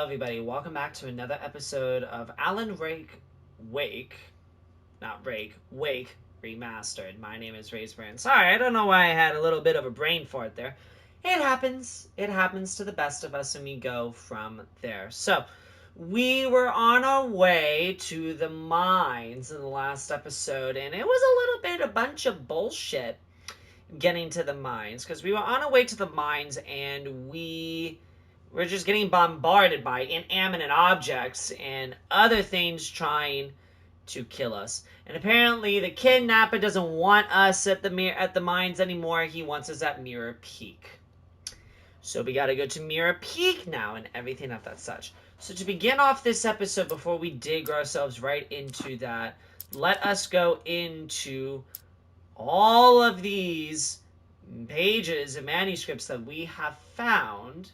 everybody. Welcome back to another episode of Wake, not Rake, Wake Remastered. My name is RaisinBran. Sorry, I don't know why I had a little bit of a brain fart there. It happens. It happens to the best of us, and we go from there. So, we were on our way to the mines in the last episode, and it was a bunch of bullshit getting to the mines, because we were on our way to the mines, and we're just getting bombarded by inanimate objects and other things trying to kill us. And apparently, the kidnapper doesn't want us at the mines anymore. He wants us at Mirror Peak. So we got to go to Mirror Peak now and everything of that such. So to begin off this episode, before we dig ourselves right into that, let us go into all of these pages and manuscripts that we have found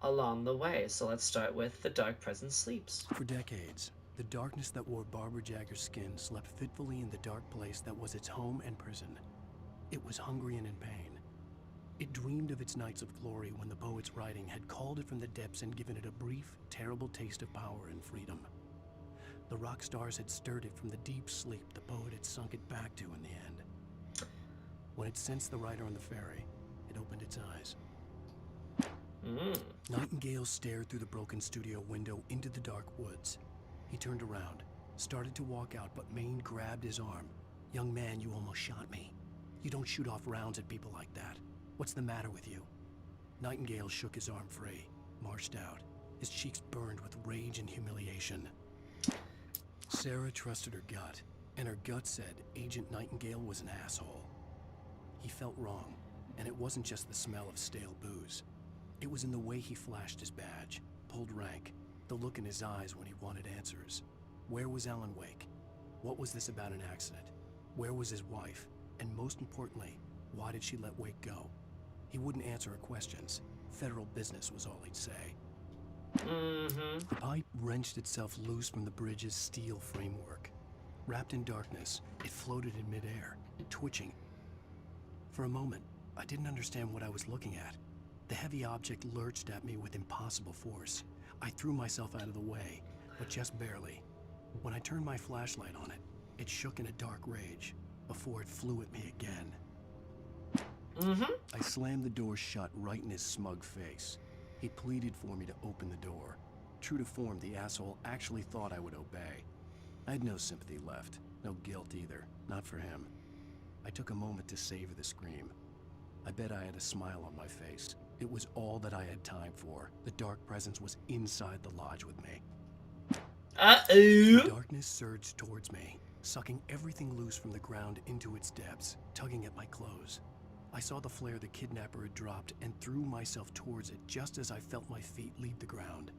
along the way. So let's start with The Dark Presence Sleeps. For decades, the darkness that wore Barbara Jagger's skin slept fitfully in the dark place that was its home and prison. It was hungry and in pain. It dreamed of its nights of glory when the poet's writing had called it from the depths and given it a brief, terrible taste of power and freedom. The rock stars had stirred it from the deep sleep the poet had sunk it back to in the end. When it sensed the writer on the ferry, it opened its eyes. Nightingale stared through the broken studio window into the dark woods. He turned around, started to walk out, but Maine grabbed his arm. "Young man, you almost shot me. You don't shoot off rounds at people like that. What's the matter with you?" Nightingale shook his arm free, marched out. His cheeks burned with rage and humiliation. Sarah trusted her gut, and her gut said Agent Nightingale was an asshole. He felt wrong, and it wasn't just the smell of stale booze. It was in the way he flashed his badge, pulled rank, the look in his eyes when he wanted answers. Where was Alan Wake? What was this about an accident? Where was his wife? And most importantly, why did she let Wake go? He wouldn't answer her questions. Federal business was all he'd say. The pipe wrenched itself loose from the bridge's steel framework. Wrapped in darkness, it floated in midair, twitching. For a moment, I didn't understand what I was looking at. The heavy object lurched at me with impossible force. I threw myself out of the way, but just barely. When I turned my flashlight on it, it shook in a dark rage before it flew at me again. I slammed the door shut right in his smug face. He pleaded for me to open the door. True to form, the asshole actually thought I would obey. I had no sympathy left, no guilt either, not for him. I took a moment to savor the scream. I bet I had a smile on my face. It was all that I had time for. The dark presence was inside the lodge with me. The darkness surged towards me, sucking everything loose from the ground into its depths, tugging at my clothes. I saw the flare the kidnapper had dropped and threw myself towards it just as I felt my feet leave the ground.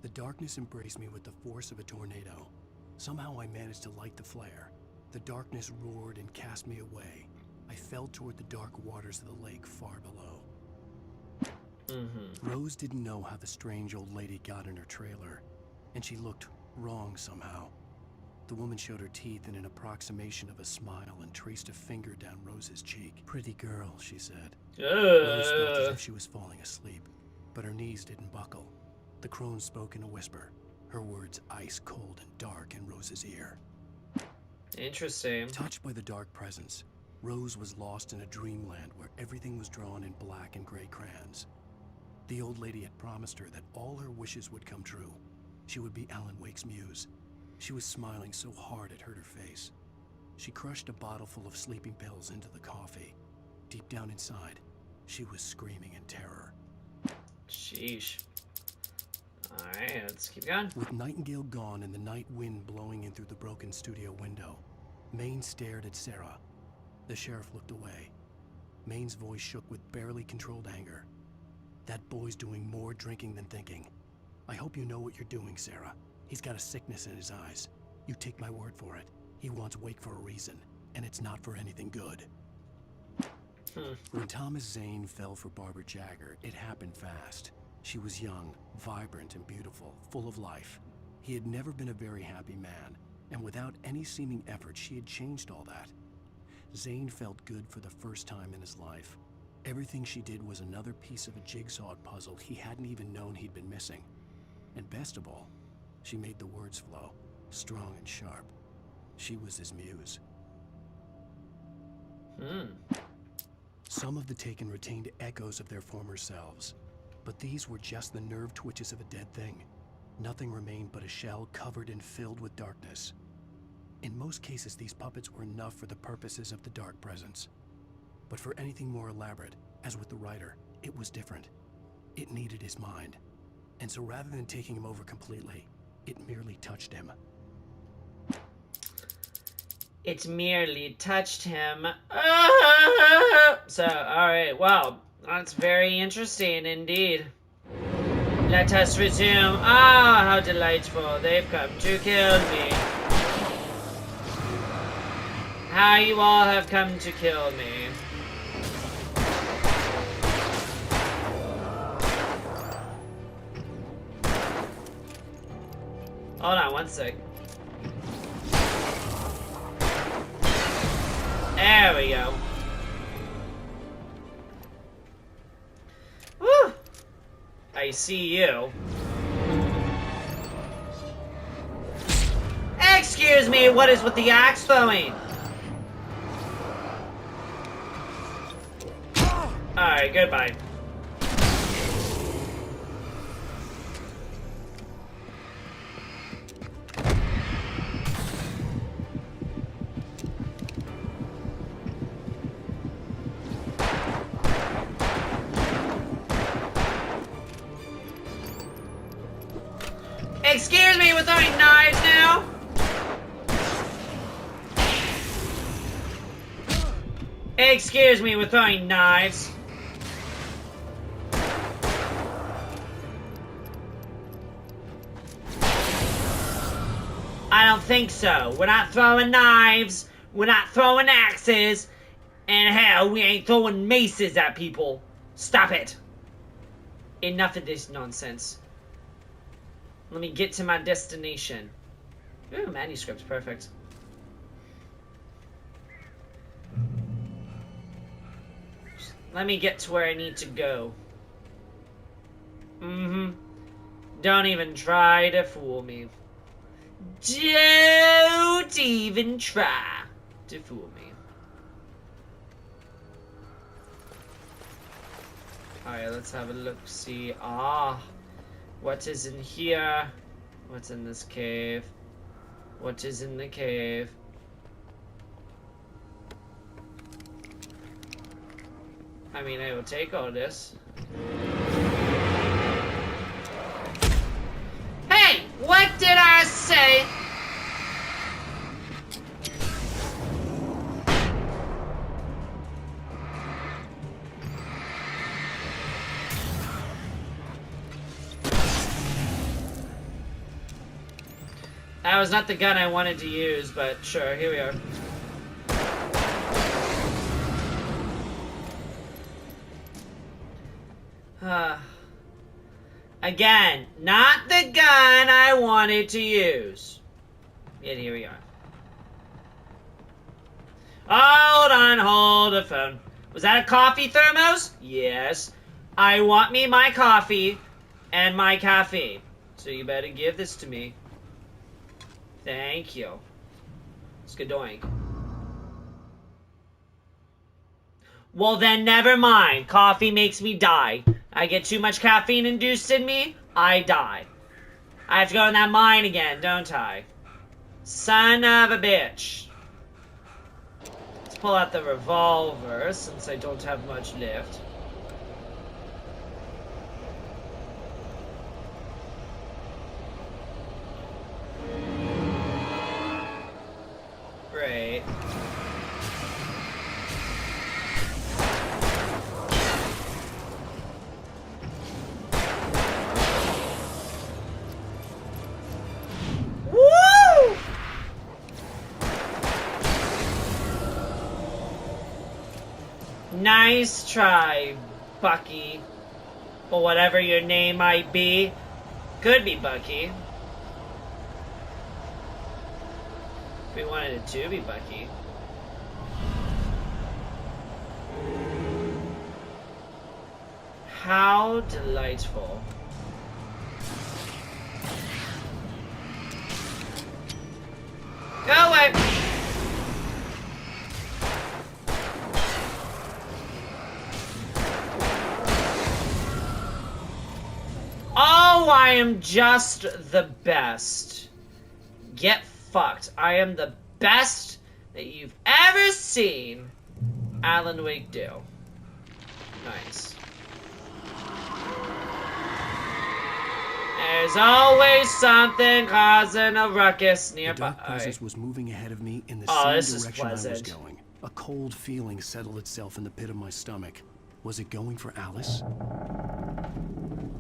The darkness embraced me with the force of a tornado. Somehow I managed to light the flare. The darkness roared and cast me away. I fell toward the dark waters of the lake far below. Rose didn't know how the strange old lady got in her trailer, and she looked wrong somehow. The woman showed her teeth in an approximation of a smile and traced a finger down Rose's cheek. "Pretty girl," she said. Rose felt as if she was falling asleep, but her knees didn't buckle. The crone spoke in a whisper, her words ice cold and dark in Rose's ear. Interesting. Touched by the dark presence, Rose was lost in a dreamland where everything was drawn in black and gray crayons. The old lady had promised her that all her wishes would come true. She would be Alan Wake's muse. She was smiling so hard it hurt her face. She crushed a bottle full of sleeping pills into the coffee. Deep down inside, she was screaming in terror. Sheesh. Alright, let's keep going. With Nightingale gone and the night wind blowing in through the broken studio window, Maine stared at Sarah. The sheriff looked away. Maine's voice shook with barely controlled anger. "That boy's doing more drinking than thinking. I hope you know what you're doing, Sarah. He's got a sickness in his eyes. You take my word for it. He wants Wake for a reason, and it's not for anything good." When Thomas Zane fell for Barbara Jagger, it happened fast. She was young, vibrant, and beautiful, full of life. He had never been a very happy man, and without any seeming effort, she had changed all that. Zane felt good for the first time in his life. Everything she did was another piece of a jigsaw puzzle he hadn't even known he'd been missing. And best of all, she made the words flow, strong and sharp. She was his muse. Some of the Taken retained echoes of their former selves, but these were just the nerve twitches of a dead thing. Nothing remained but a shell covered and filled with darkness. In most cases, these puppets were enough for the purposes of the dark presence. But for anything more elaborate, as with the writer, it was different. It needed his mind. And so rather than taking him over completely, it merely touched him. It merely touched him. So, alright, well, that's very interesting indeed. Let us resume. Ah, how delightful. They've come to kill me. How you all have come to kill me. Hold on one sec. There we go. Woo! I see you. Excuse me, what is with the axe throwing? Alright, goodbye. Excuse me, we're throwing knives now? Excuse me, we're throwing knives. I don't think so. We're not throwing knives. We're not throwing axes. And hell, we ain't throwing maces at people. Stop it. Enough of this nonsense. Let me get to my destination. Ooh, manuscript, perfect. Let me get to where I need to go. Don't even try to fool me. Don't even try to fool me. Alright, let's have a look-see. Ah. What is in here? What's in this cave? What is in the cave? I mean, I will take all this. Hey! What did I say? That was not the gun I wanted to use, but sure, here we are. Again, not the gun I wanted to use. Yet here we are. Hold on, hold the phone. Was that a coffee thermos? Yes. I want me my coffee and my caffeine. So you better give this to me. Thank you. Skadoink. Well then, never mind. Coffee makes me die. I get too much caffeine induced in me, I die. I have to go in that mine again, don't I? Son of a bitch. Let's pull out the revolver, since I don't have much left. Great. Woo! Nice try, Bucky. Or whatever your name might be. Could be Bucky. If we wanted it to be Bucky. How delightful. am just the best. Get fucked. I am the best that you've ever seen Alan Wake do. Nice. There's always something causing a ruckus nearby. The dark presence was moving ahead of me in the same direction I was going. A cold feeling settled itself in the pit of my stomach. Was it going for Alice?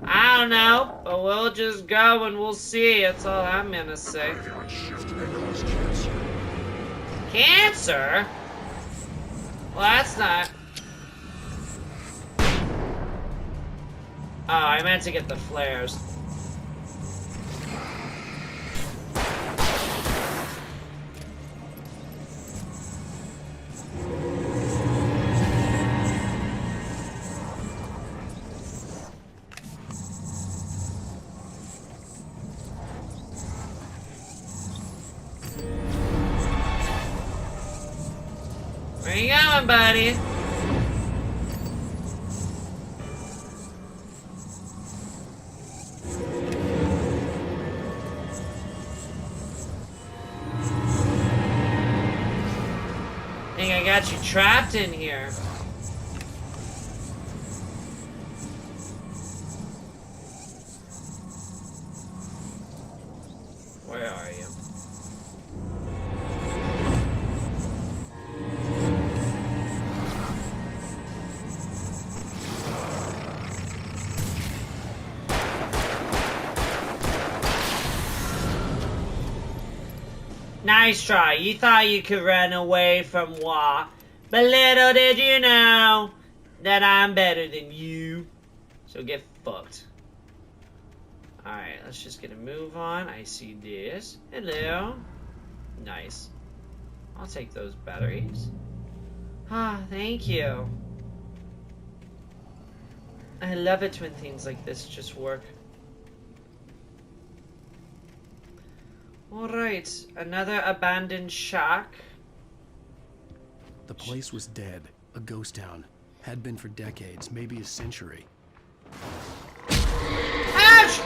I don't know, but we'll just go and we'll see. That's all I'm gonna say. Cancer? Well, that's not... Oh, I meant to get the flares. Where you going, buddy? I think I got you trapped in here. Where are you? Nice try. You thought you could run away from Wa, but little did you know that I'm better than you. So get fucked. Alright, let's just get a move on. I see this. Hello. Nice. I'll take those batteries. Ah, thank you. I love it when things like this just work. Alright, another abandoned shack. The place was dead. A ghost town. Had been for decades, maybe a century. Ouch!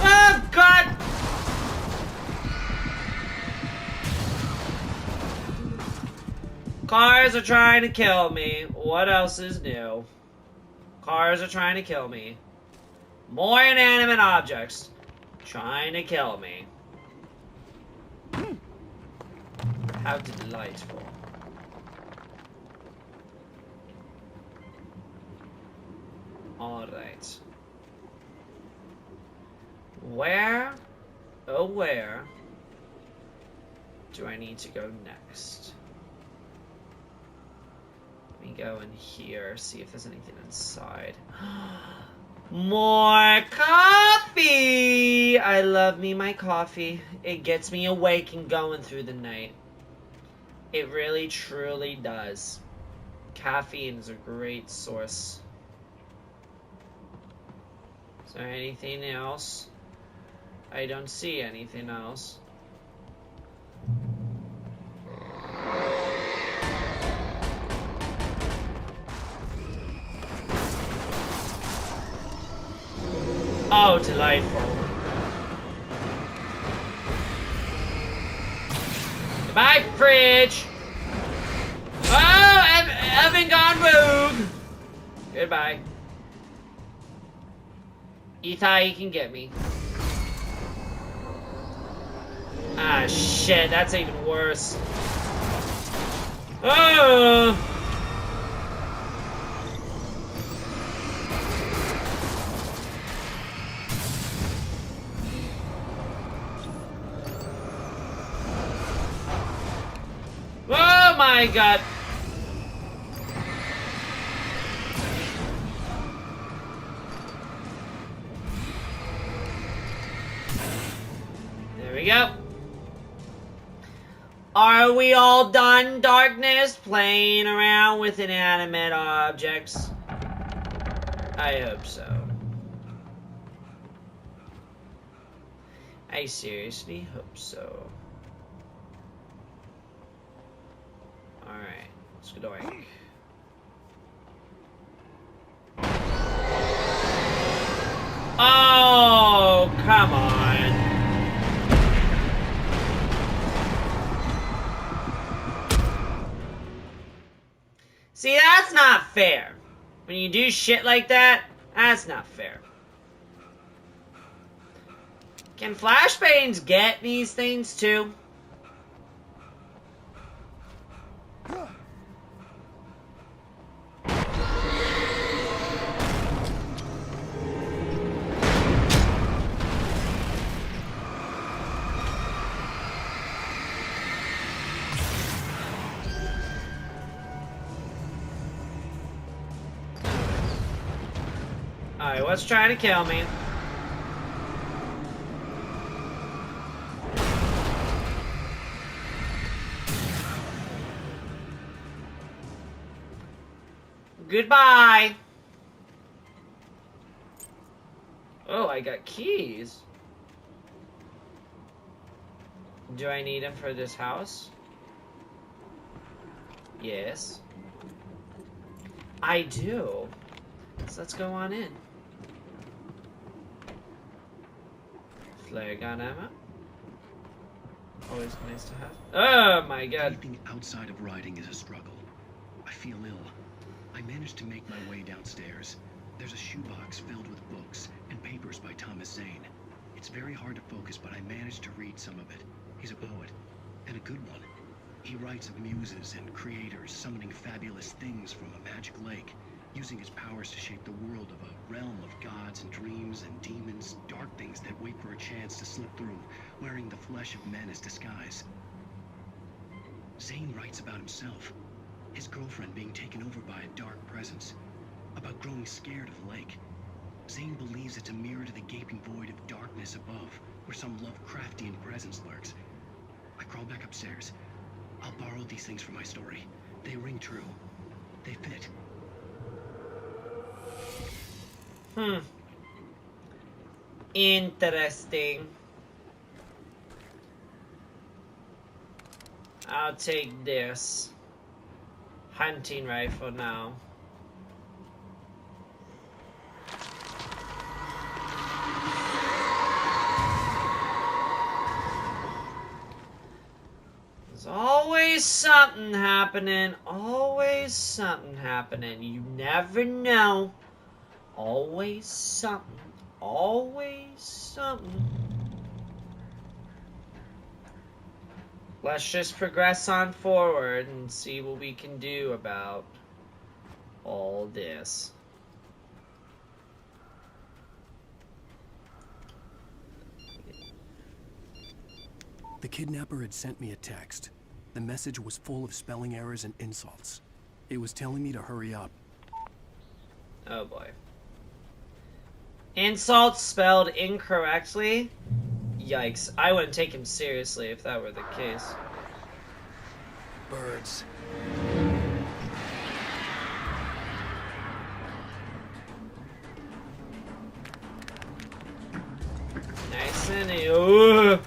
Oh, God! Cars are trying to kill me. What else is new? Cars are trying to kill me. More inanimate objects trying to kill me. How delightful. Alright. Where, oh where, do I need to go next? Let me go in here, see if there's anything inside. More coffee! I love me my coffee. It gets me awake and going through the night. It really, truly does. Caffeine is a great source. Is there anything else? I don't see anything else. Oh, delightful. Goodbye, fridge. Oh, Evan gone rogue. Goodbye. You thought you can get me. Ah, shit, that's even worse. Oh! Oh my God! There we go. Are we all done, darkness? Playing around with inanimate objects? I hope so. I seriously hope so. Alright, let's go doink. Come on. See, that's not fair. When you do shit like that, that's not fair. Can flashbangs get these things too? Alright, what's trying to kill me? Goodbye! Oh, I got keys. Do I need them for this house? Yes. I do. So let's go on in. Flare gun ammo. Always nice to have. Oh my god. Anything outside of writing is a struggle. I feel ill. I managed to make my way downstairs. There's a shoebox filled with books and papers by Thomas Zane. It's very hard to focus, but I managed to read some of it. He's a poet, and a good one. He writes of muses and creators summoning fabulous things from a magic lake, using his powers to shape the world of a realm of gods and dreams and demons, dark things that wait for a chance to slip through, wearing the flesh of men as disguise. Zane writes about himself, his girlfriend being taken over by a dark presence, about growing scared of the lake. Zane believes it's a mirror to the gaping void of darkness above, where some Lovecraftian presence lurks. I crawl back upstairs. I'll borrow these things for my story. They ring true. They fit. Interesting. I'll take this hunting rifle now. There's always something happening. Always something happening. You never know. Always something. Always something. Let's just progress on forward and see what we can do about all this. The kidnapper had sent me a text. The message was full of spelling errors and insults. It was telling me to hurry up. Oh boy. Insults spelled incorrectly? Yikes. I wouldn't take him seriously if that were the case. Birds. Nice and ooh.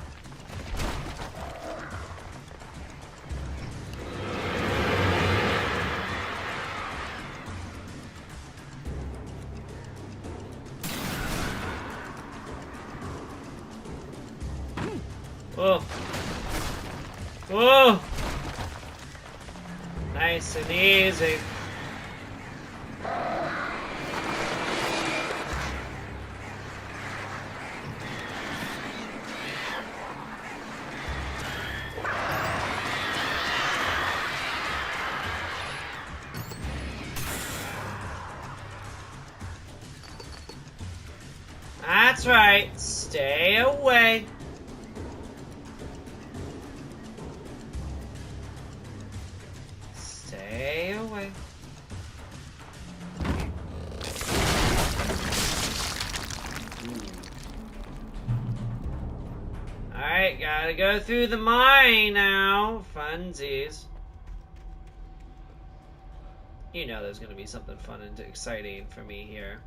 Whoa. Whoa. Nice and easy. That's right. Stay away. Stay away. Alright, gotta go through the mine now. Funsies. You know there's gonna be something fun and exciting for me here.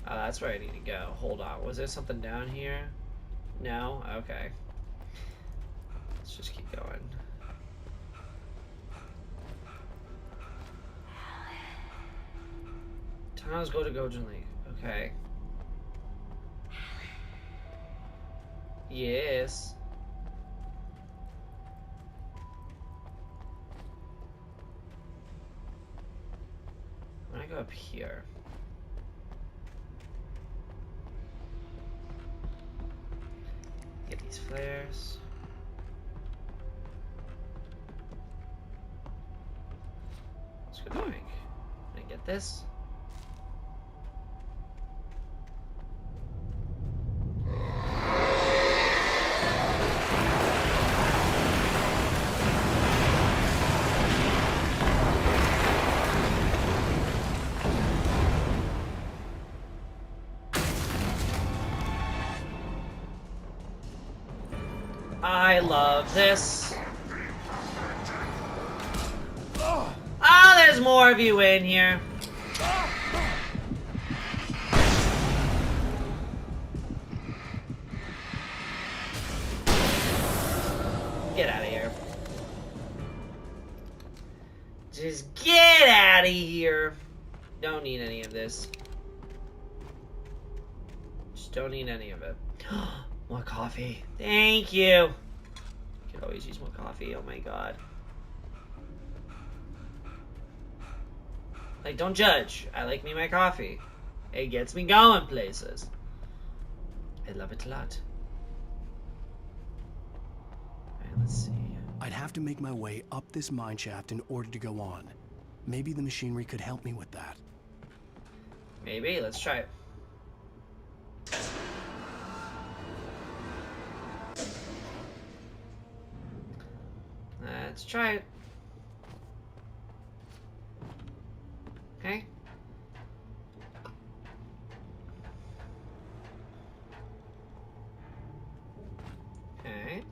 Oh, that's where I need to go. Hold on. Was there something down here? No? Okay. Let's just keep going. Tunnels go to Gojan Lake. Okay. Yes. I'm gonna go up here. Get these flares. Let's go going. Can I get this? I love this. Oh, there's more of you in here. Get out of here. Just get out of here. Don't need any of this. Just don't need any of it. More coffee. Thank you. Could always use more coffee. Oh my god. Like, don't judge. I like me my coffee. It gets me going places. I love it a lot. Alright, let's see. I'd have to make my way up this mine shaft in order to go on. Maybe the machinery could help me with that. Maybe. Let's try it. Let's try it. Okay. Okay.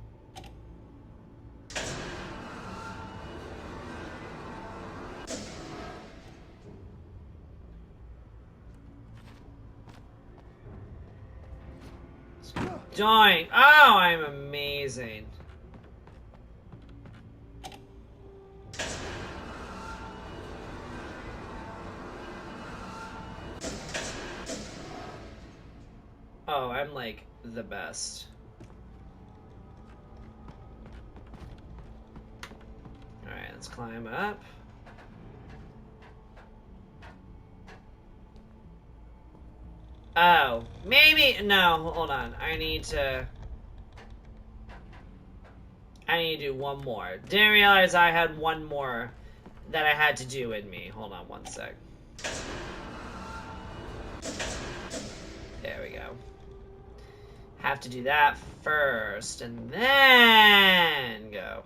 Dying. Oh, I'm amazing. Oh, I'm like the best. Alright, let's climb up. Oh, maybe, no, hold on. I need to do one more. Didn't realize I had one more that I had to do in me. Hold on one sec. There we go. Have to do that first, and then go.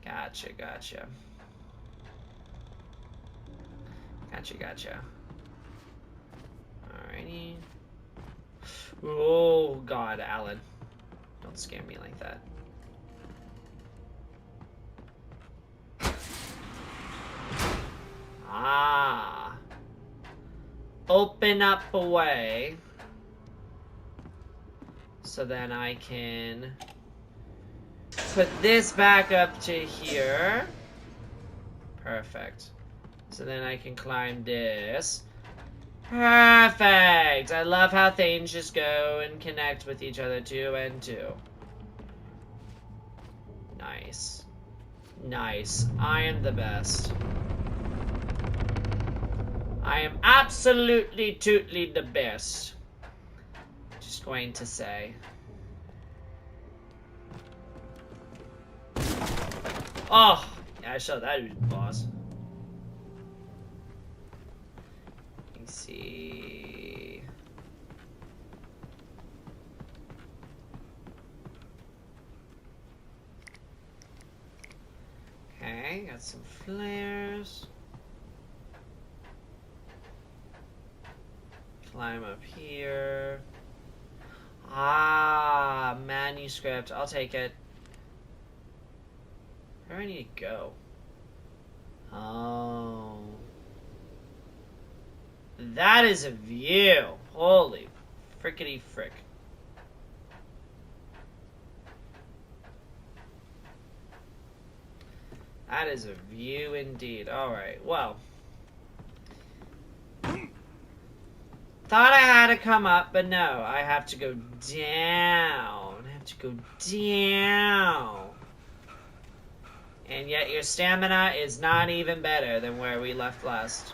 Gotcha, gotcha. Gotcha. Alrighty. Oh, God, Alan. Don't scare me like that. Ah. Open up a way. So then I can put this back up to here. Perfect. So then I can climb this. Perfect! I love how things just go and connect with each other, 2 and 2. Nice. Nice. I am the best. I am absolutely tootly the best. Just going to say. Oh! Yeah, I showed that who's boss. Let's see. Okay, got some flares. Climb up here. Ah, manuscript. I'll take it. Where do I need to go? Oh. That is a view. Holy frickety frick. That is a view indeed. Alright, well. Thought I had to come up, but no. I have to go down. have to go down. And yet your stamina is not even better than where we left last.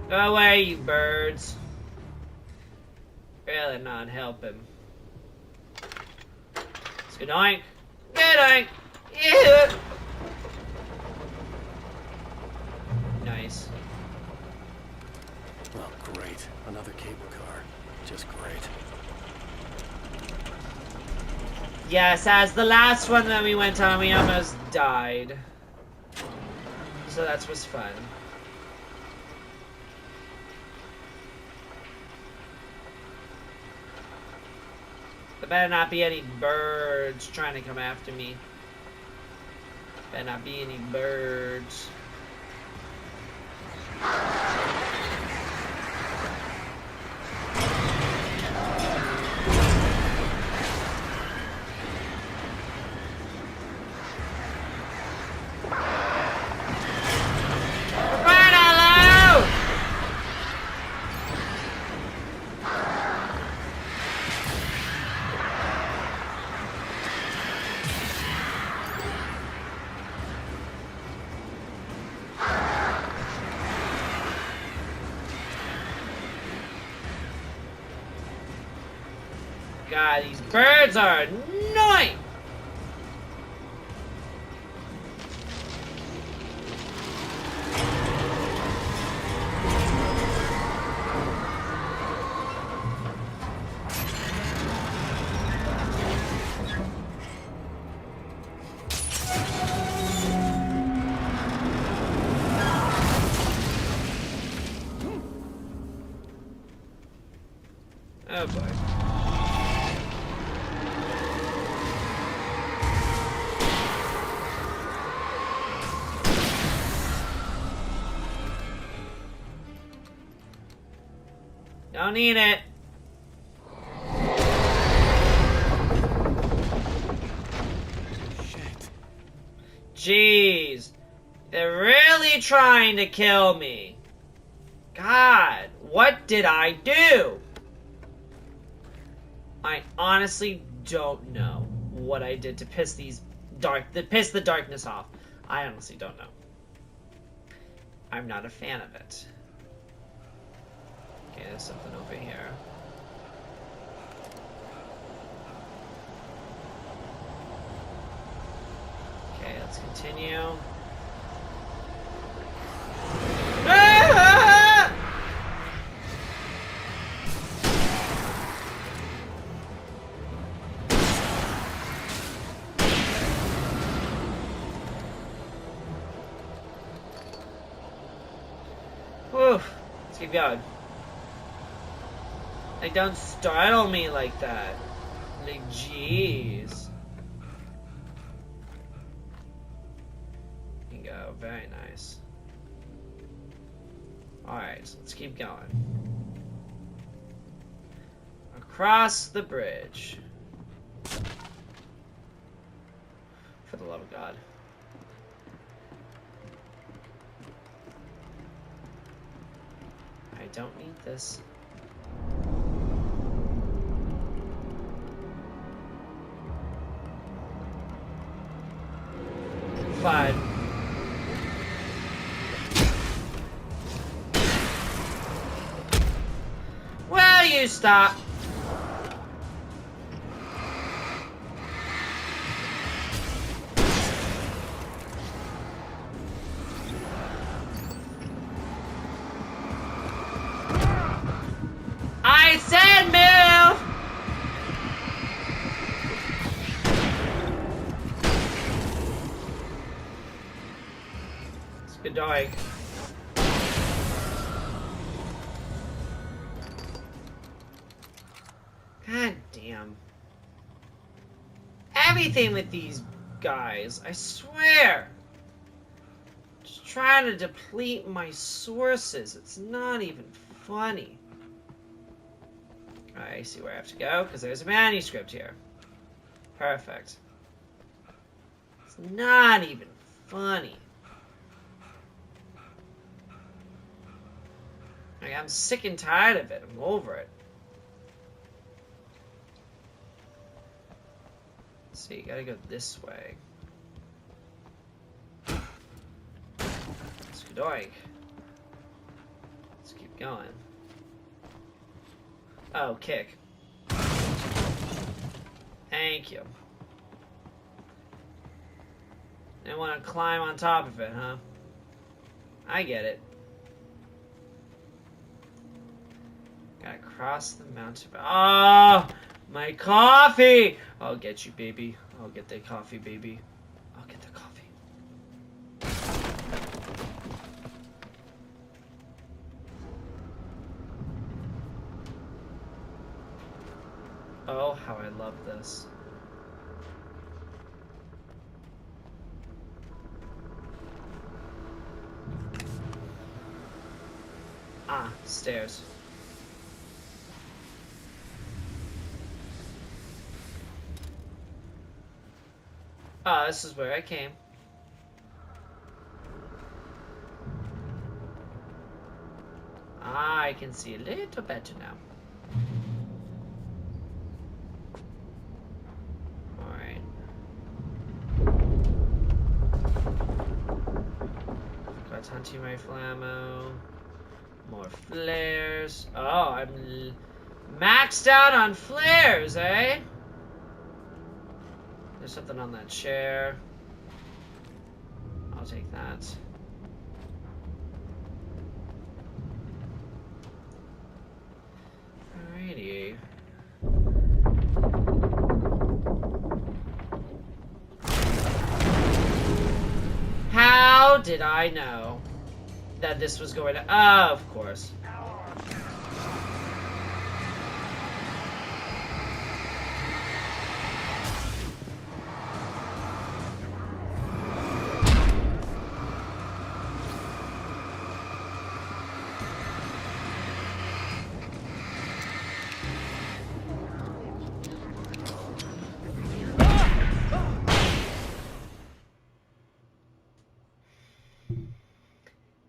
Go away, you birds. Really not helping. Let's go doink. Good doink. Yeah. Nice. Well, great. Another cable car. Just great. Yes, as the last one that we went on, we almost died. So that was fun. There better not be any birds trying to come after me. Better not be any birds. God, these birds are annoying! Oh boy. Don't need it. Shit. Jeez. They're really trying to kill me. God, what did I do? I honestly don't know what I did to piss the darkness off. I honestly don't know. I'm not a fan of it. Okay, there's something over here. Okay, let's continue. Ah! Whew. Let's keep going. Like, don't startle me like that. Like, jeez. Bingo. Very nice. Alright, so let's keep going. Across the bridge. For the love of God. I don't need this. Fine. Will you stop? I said move! It's good dog. God damn. Everything with these guys, I swear. Just trying to deplete my sources. It's not even funny. I see where I have to go, because there's a manuscript here. Perfect. It's not even funny. Like, I'm sick and tired of it. I'm over it. Let's see, you gotta go this way. Skadoink. Let's keep going. Oh, kick. Thank you. They want to climb on top of it, huh? I get it. Gotta cross the mountain. Oh, my coffee! I'll get you, baby. I'll get the coffee, baby. I'll get the coffee. Oh, how I love this. Ah, stairs. Ah, this is where I came. Ah, I can see a little better now. Alright. Got hunting rifle ammo. More flares. Oh, I'm maxed out on flares, eh? There's something on that chair. I'll take that. Alrighty. How did I know that this was going to... Oh, of course.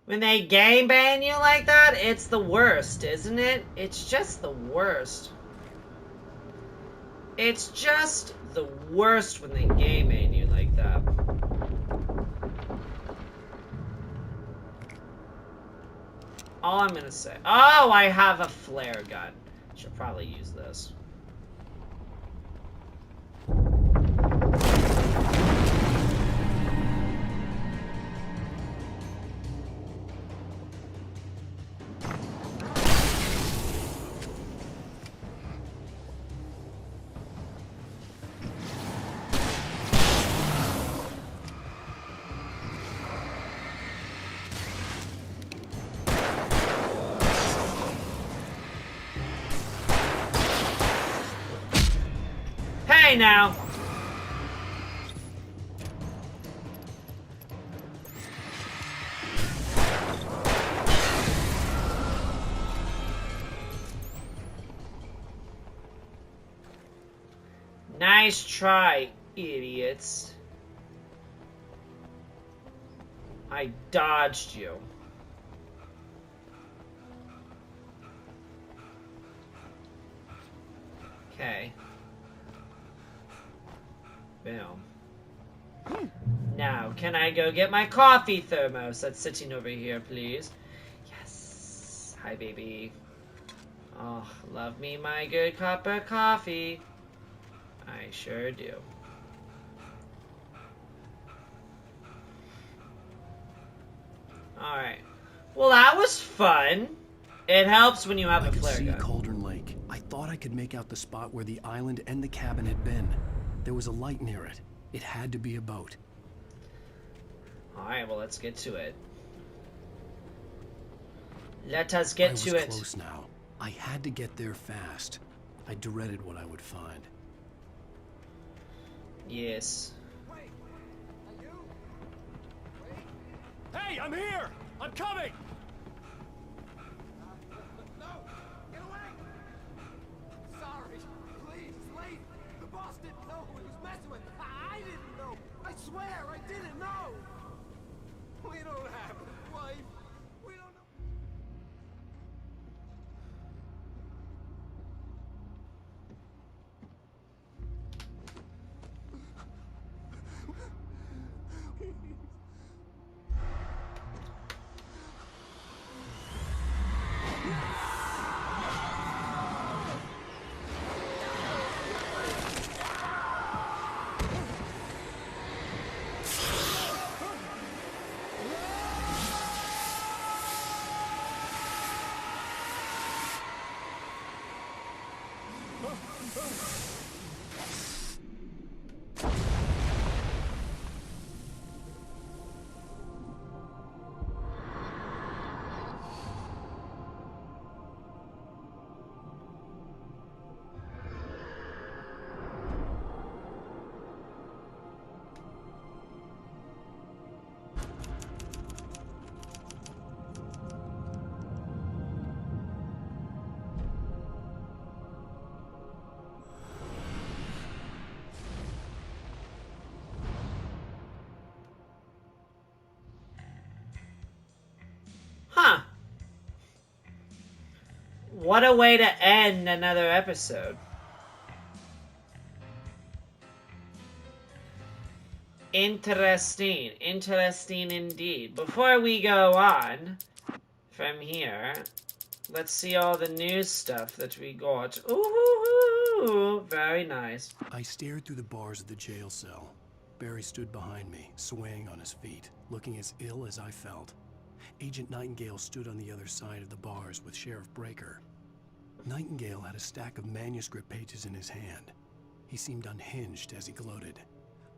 When they game ban you like that, it's the worst, isn't it? It's just the worst. It's just the worst when they game ban you like that. All I'm gonna say. Oh, I have a flare gun. Should probably use this. Hey now! Nice try, idiots. I dodged you. Okay. Boom. Now, can I go get my coffee thermos that's sitting over here, please? Yes. Hi, baby. Oh, love me my good cup of coffee. I sure do. Alright. Well, that was fun. It helps when you have a flare gun. I could see Cauldron Lake. I thought I could make out the spot where the island and the cabin had been. There was a light near it. It had to be a boat. Alright, well, let's get to it. Let us get to it. I was close now. I had to get there fast. I dreaded what I would find. Yes. Wait, are you? Wait. Hey, I'm here! I'm coming! No! Get away! Sorry. Please, late. The boss didn't know who he was messing with. I didn't know. I swear, I didn't know. We don't have a wife. We don't know. What a way to end another episode. Interesting. Interesting indeed. Before we go on from here, let's see all the news stuff that we got. Ooh, very nice. I stared through the bars of the jail cell. Barry stood behind me, swaying on his feet, looking as ill as I felt. Agent Nightingale stood on the other side of the bars with Sheriff Breaker. Nightingale had a stack of manuscript pages in his hand. He seemed unhinged as he gloated.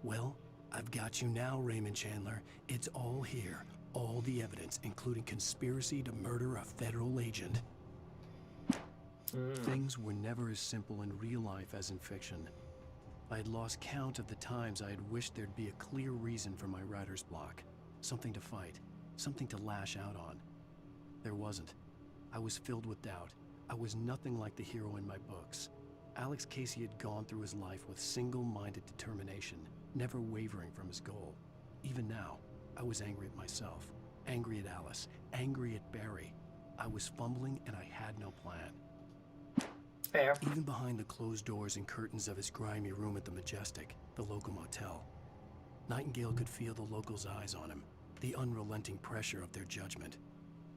Well, I've got you now, Raymond Chandler. It's all here. All the evidence, including conspiracy to murder a federal agent. Things were never as simple in real life as in fiction. I had lost count of the times I had wished there'd be a clear reason for my writer's block. Something to fight. Something to lash out on. There wasn't. I was filled with doubt. I was nothing like the hero in my books. Alex Casey had gone through his life with single-minded determination, never wavering from his goal. Even now, I was angry at myself, angry at Alice, angry at Barry. I was fumbling and I had no plan. Fair. Even behind the closed doors and curtains of his grimy room at the Majestic, the local motel, Nightingale could feel the locals' eyes on him, the unrelenting pressure of their judgment.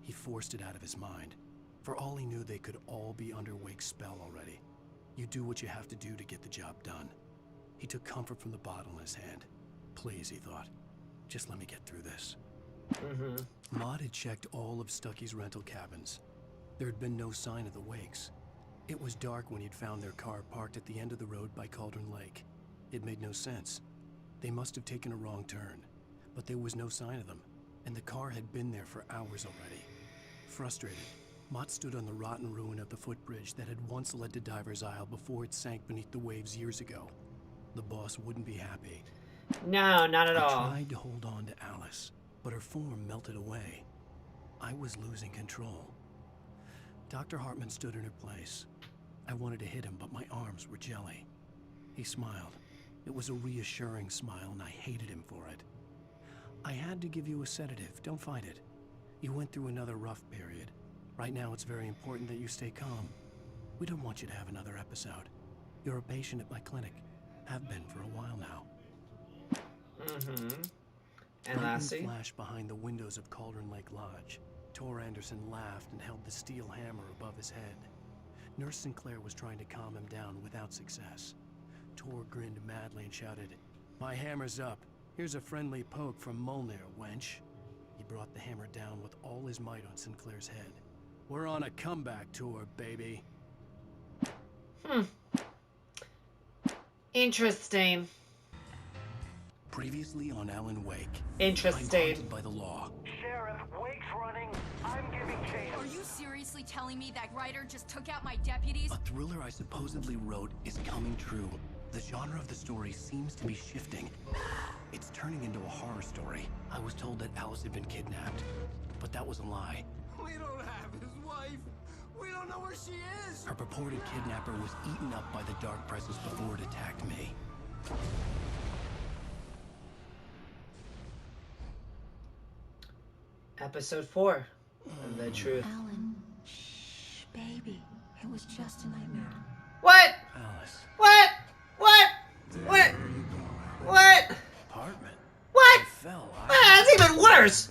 He forced it out of his mind. For all he knew, they could all be under Wake's spell already. You do what you have to do to get the job done. He took comfort from the bottle in his hand. Please, he thought, just let me get through this. Maud had checked all of Stucky's rental cabins. There had been no sign of the Wakes. It was dark when he'd found their car parked at the end of the road by Cauldron Lake. It made no sense. They must have taken a wrong turn, but there was no sign of them, and the car had been there for hours already. Frustrated, Mott stood on the rotten ruin of the footbridge that had once led to Diver's Isle before it sank beneath the waves years ago. The boss wouldn't be happy. No, not at all. I tried to hold on to Alice, but her form melted away. I was losing control. Dr. Hartman stood in her place. I wanted to hit him, but my arms were jelly. He smiled. It was a reassuring smile, and I hated him for it. I had to give you a sedative. Don't fight it. You went through another rough period. Right now, it's very important that you stay calm. We don't want you to have another episode. You're a patient at my clinic. Have been for a while now. And lastly, flashed behind the windows of Cauldron Lake Lodge. Tor Anderson laughed and held the steel hammer above his head. Nurse Sinclair was trying to calm him down without success. Tor grinned madly and shouted, "My hammer's up. Here's a friendly poke from Molnir, wench." He brought the hammer down with all his might on Sinclair's head. "We're on a comeback tour, baby." Interesting. Previously on Alan Wake. Interesting. I'm haunted by the law. Sheriff, Wake's running. I'm giving chase. Are you seriously telling me that writer just took out my deputies? A thriller I supposedly wrote is coming true. The genre of the story seems to be shifting. It's turning into a horror story. I was told that Alice had been kidnapped, but that was a lie. We don't have his wife. We don't know where she is. Her purported kidnapper was eaten up by the dark presence before it attacked me. Episode 4. The truth. Alan, shh, baby. It was just a nightmare. What? Alice. What? What? What? What? Apartment. What? I fell. That's even worse.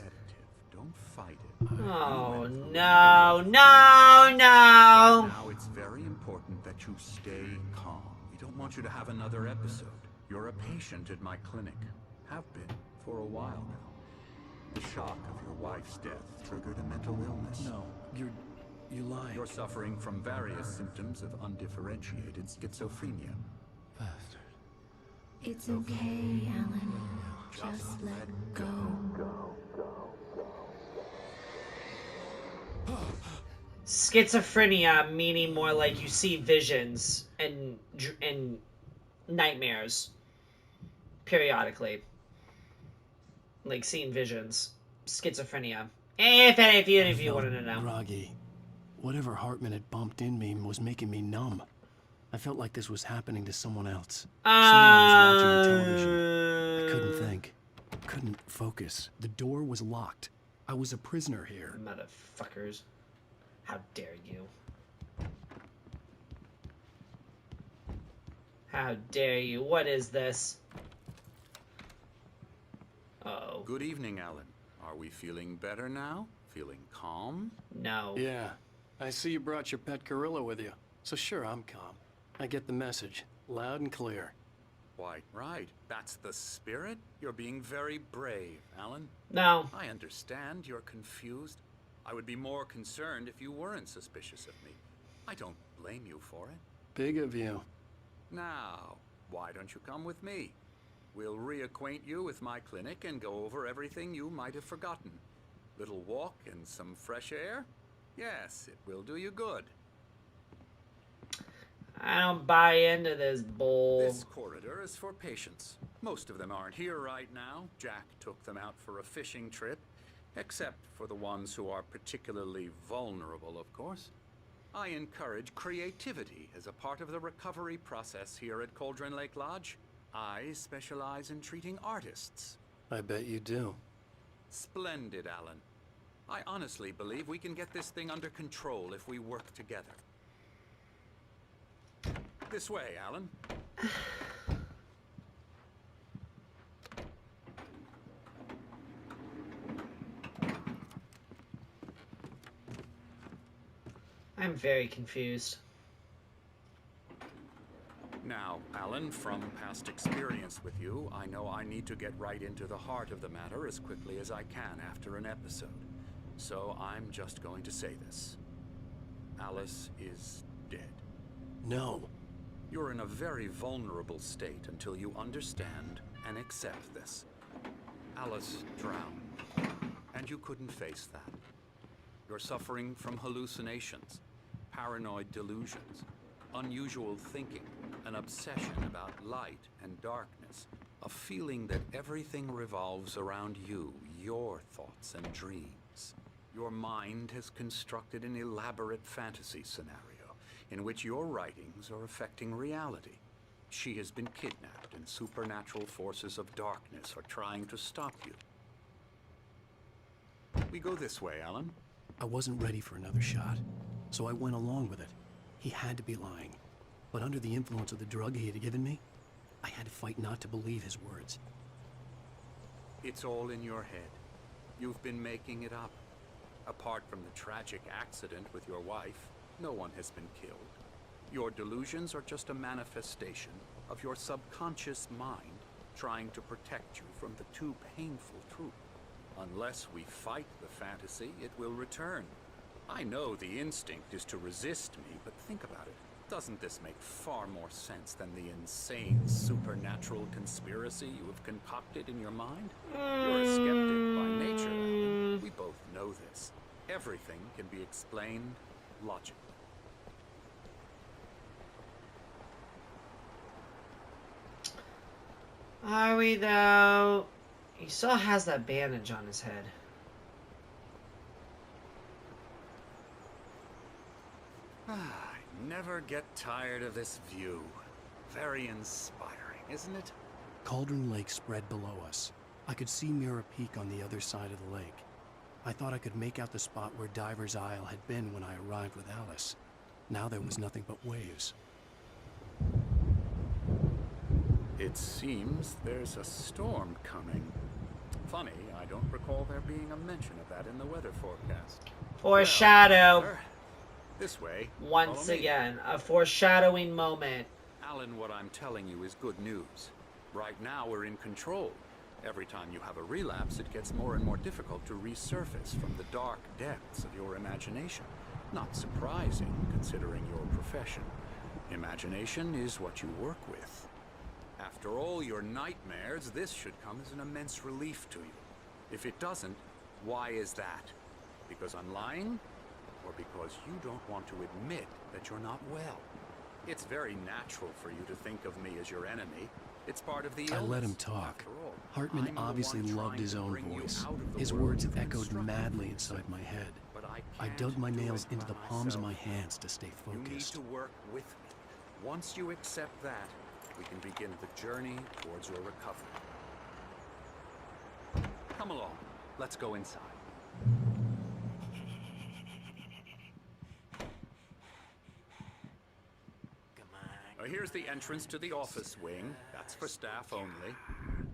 Don't fight it. Oh, no, no, no. Now it's very important that you stay calm. We don't want you to have another episode. You're a patient at my clinic. Have been for a while now. The shock of your wife's death triggered a mental illness. No, you're lying. You're suffering from various symptoms of undifferentiated schizophrenia. Bastard. It's okay, Alan. Just let go. Schizophrenia meaning more like you see visions and nightmares periodically. Like seeing visions. Schizophrenia. If you wanted to know. Groggy. Whatever Hartman had bumped in me was making me numb. I felt like this was happening to someone else. Someone I was watching on television. I couldn't think. Couldn't focus. The door was locked. I was a prisoner here. Motherfuckers. How dare you. How dare you? What is this? Uh-oh. Good evening, Alan. Are we feeling better now? Feeling calm? No. Yeah. I see you brought your pet gorilla with you. So sure, I'm calm. I get the message. Loud and clear. Quite right. That's the spirit. You're being very brave, Alan. No. I understand you're confused. I would be more concerned if you weren't suspicious of me. I don't blame you for it. Big of you. Now, why don't you come with me? We'll reacquaint you with my clinic and go over everything you might have forgotten. Little walk and some fresh air? Yes, it will do you good. I don't buy into this bull. This corridor is for patients. Most of them aren't here right now. Jack took them out for a fishing trip, except for the ones who are particularly vulnerable, of course. I encourage creativity as a part of the recovery process here at Cauldron Lake Lodge. I specialize in treating artists. I bet you do. Splendid, Alan. I honestly believe we can get this thing under control if we work together. This way, Alan. I'm very confused. Now, Alan, from past experience with you, I know I need to get right into the heart of the matter as quickly as I can after an episode. So I'm just going to say this. Alice is dead. No. You're in a very vulnerable state until you understand and accept this. Alice drowned, and you couldn't face that. You're suffering from hallucinations, paranoid delusions, unusual thinking, an obsession about light and darkness, a feeling that everything revolves around you, your thoughts and dreams. Your mind has constructed an elaborate fantasy scenario in which your writings are affecting reality. She has been kidnapped, and supernatural forces of darkness are trying to stop you. We go this way, Alan. I wasn't ready for another shot, so I went along with it. He had to be lying. But under the influence of the drug he had given me, I had to fight not to believe his words. It's all in your head. You've been making it up. Apart from the tragic accident with your wife, no one has been killed. Your delusions are just a manifestation of your subconscious mind trying to protect you from the too painful truth. Unless we fight the fantasy, it will return. I know the instinct is to resist me, but think about it. Doesn't this make far more sense than the insane supernatural conspiracy you have concocted in your mind? You're a skeptic by nature, Alan. We both know this. Everything can be explained logically. Are we though? He still has that bandage on his head. I never get tired of this view. Very inspiring, isn't it? Cauldron Lake spread below us. I could see Mirror Peak on the other side of the lake. I thought I could make out the spot where Diver's Isle had been when I arrived with Alice. Now there was nothing but waves. It seems there's a storm coming. Funny, I don't recall there being a mention of that in the weather forecast. Foreshadow. Well, this way. Once Follow me. again, a foreshadowing moment. Alan, what I'm telling you is good news. Right now we're in control. Every time you have a relapse, it gets more and more difficult to resurface from the dark depths of your imagination. Not surprising, considering your profession. Imagination is what you work with. After all your nightmares, this should come as an immense relief to you. If it doesn't, why is that? Because I'm lying? Or because you don't want to admit that you're not well? It's very natural for you to think of me as your enemy. It's part of the illness. I let him talk. After all, Hartman I'm the obviously one loved trying his to own bring you voice. out of the His world words of echoed constructed madly research. inside my head. But I can't dug my do nails it into by the palms of my myself. hands to stay You need focused. to work with me. Once you accept that, we can begin the journey towards your recovery. Come along. Let's go inside. Come on. Here's the entrance to the office wing. That's for staff only.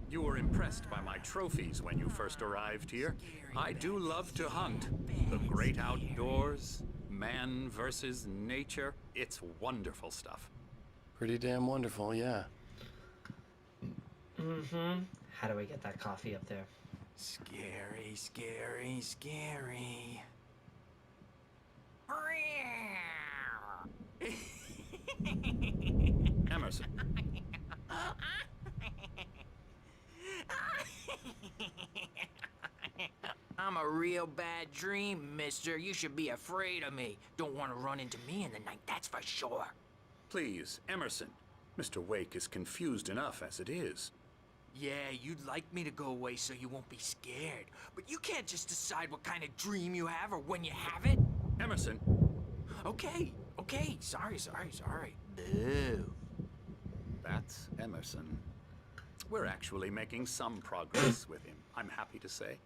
You were impressed by my trophies when you first arrived here. I do love to hunt. The great outdoors, man versus nature. It's wonderful stuff. Pretty damn wonderful, yeah. How do I get that coffee up there? Scary, scary, scary. Emerson. I'm a real bad dream, mister. You should be afraid of me. Don't want to run into me in the night, that's for sure. Please, Emerson. Mr. Wake is confused enough as it is. Yeah, you'd like me to go away so you won't be scared. But you can't just decide what kind of dream you have or when you have it. Emerson. Okay, okay. Sorry. Boo. That's Emerson. We're actually making some progress with him, I'm happy to say.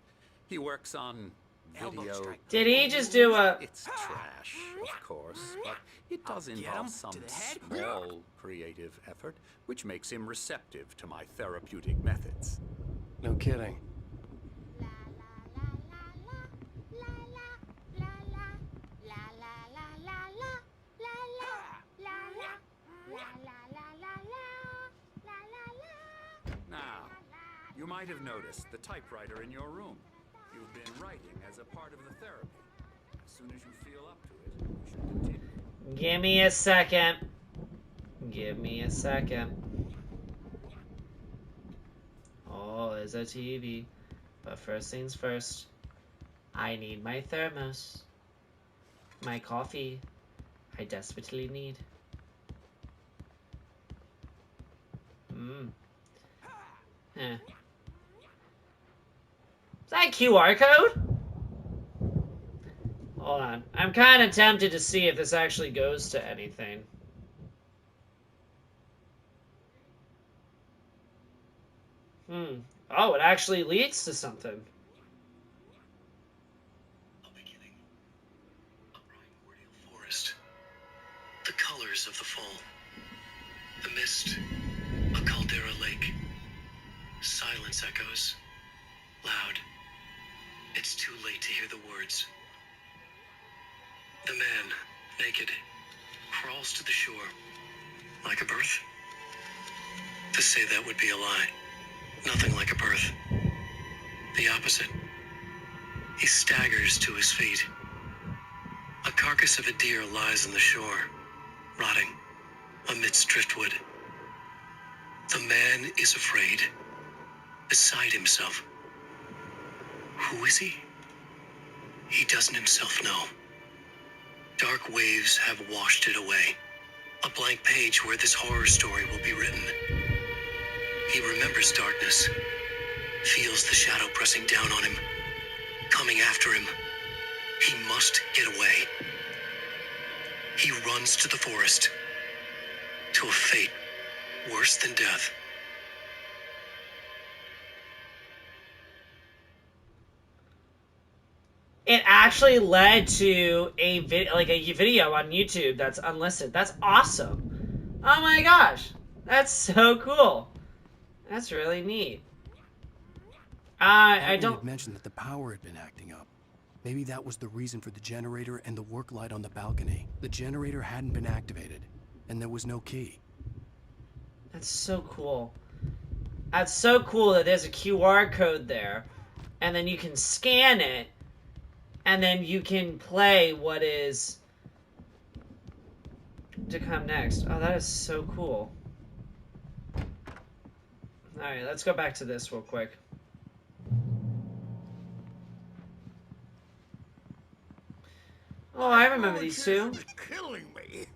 He works on Elbow video. strike. Did he just do a... It's trash, of course, but it does Get him involve some to the head. small creative effort, which makes him receptive to my therapeutic methods. No kidding. Now, you might have noticed the typewriter in your room. You've been writing as a part of the therapy. As soon as you feel up to it, you should continue. Give me a second. Give me a second. Oh, there's a TV. But first things first. I need my thermos. My coffee. I desperately need. Is that a QR code? Hold on. I'm kind of tempted to see if this actually goes to anything. Oh, it actually leads to something. A beginning. A primordial forest. The colors of the fall. The mist. A caldera lake. Silence echoes. Loud. It's too late to hear the words. The man, naked, crawls to the shore. Like a birth? To say that would be a lie. Nothing like a birth. The opposite. He staggers to his feet. A carcass of a deer lies on the shore, rotting amidst driftwood. The man is afraid, beside himself. Who is he? He doesn't himself know. Dark waves have washed it away. A blank page where this horror story will be written. He remembers darkness, feels the shadow pressing down on him, coming after him. He must get away. He runs to the forest, to a fate worse than death. It actually led to a video on YouTube that's unlisted. That's awesome. Oh my gosh. That's so cool. That's really neat. I don't... had mentioned that the power had been acting up. Maybe that was the reason for the generator and the work light on the balcony. The generator hadn't been activated, and there was no key. That's so cool. That's so cool that there's a QR code there, and then you can scan it, and then you can play what is to come next. Oh, that is so cool. Alright, let's go back to this real quick. Oh, I remember these two. Killing me.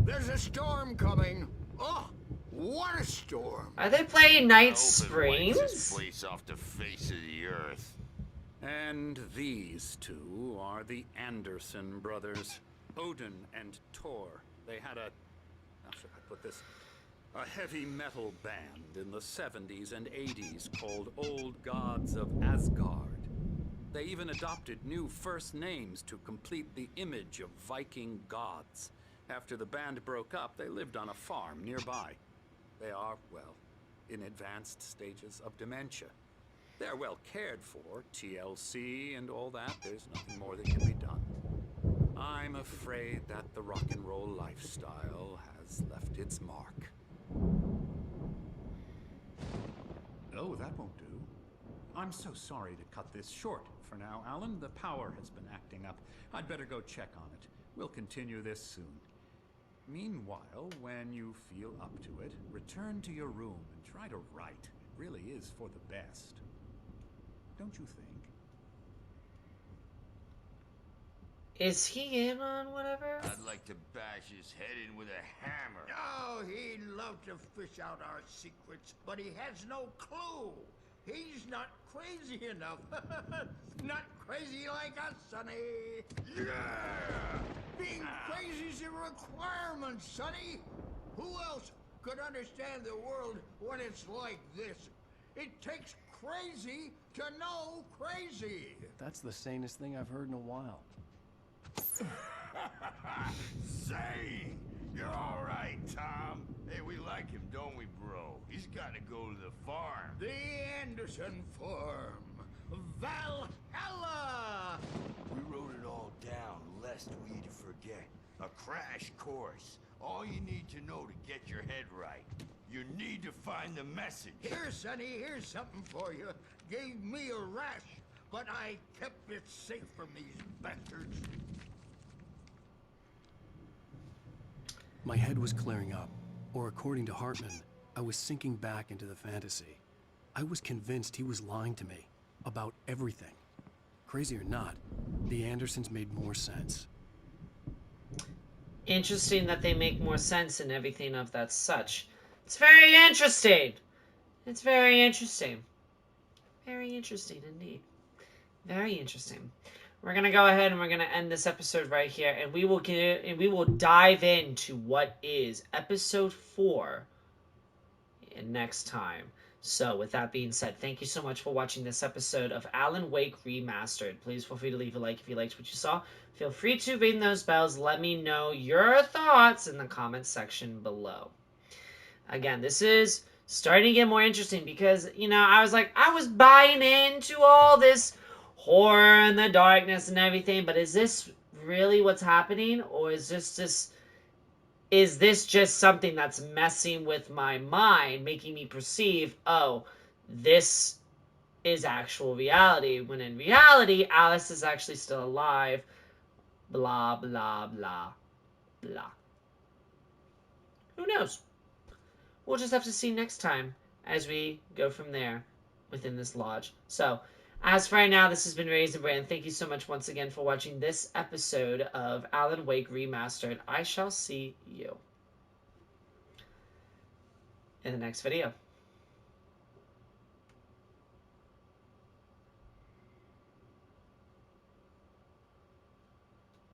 There's a storm coming. Oh, what a storm. Are they playing Night Springs? This Springs? place off the face of the earth. And these two are the Anderson brothers, Odin and Thor. They had how should I put this? A heavy metal band in the 70s and 80s called Old Gods of Asgard. They even adopted new first names to complete the image of Viking gods. After the band broke up, they lived on a farm nearby. They are, well, in advanced stages of dementia. They're well cared for, TLC and all that. There's nothing more that can be done. I'm afraid that the rock and roll lifestyle has left its mark. Oh, that won't do. I'm so sorry to cut this short for now, Alan. The power has been acting up. I'd better go check on it. We'll continue this soon. Meanwhile, when you feel up to it, return to your room and try to write. It really is for the best. Don't you think? Is he in on whatever? I'd like to bash his head in with a hammer. Oh, he'd love to fish out our secrets, but he has no clue. He's not crazy enough. Not crazy like us, Sonny. Yeah! Being crazy's a requirement, Sonny. Who else could understand the world when it's like this? It takes crazy to know crazy. That's the sanest thing I've heard in a while. Say, you're all right, Tom. Hey, we like him, don't we, bro? He's got to go to the farm. The Anderson Farm. Valhalla! We wrote it all down, lest we'd forget. A crash course. All you need to know to get your head right. You need to find the message. Here, Sonny, here's something for you. Gave me a rash, but I kept it safe from these bastards. My head was clearing up, or according to Hartman, I was sinking back into the fantasy. I was convinced he was lying to me about everything. Crazy or not, the Andersons made more sense. Interesting that they make more sense and everything of that such. It's very interesting. It's very interesting. Very interesting indeed. Very interesting. We're gonna go ahead and we're gonna end this episode right here, and we will dive into what is episode 4 next time. So with that being said, thank you so much for watching this episode of Alan Wake Remastered. Please feel free to leave a like if you liked what you saw. Feel free to ring those bells. Let me know your thoughts in the comments section below. Again, this is starting to get more interesting because, you know, I was buying into all this horror and the darkness and everything, but is this really what's happening, or is this just something that's messing with my mind, making me perceive, oh, this is actual reality, when in reality Alice is actually still alive, blah blah blah blah. Who knows? We'll just have to see next time as we go from there within this lodge. So as for right now, this has been RaisinBran. Thank you so much once again for watching this episode of Alan Wake Remastered. I shall see you in the next video.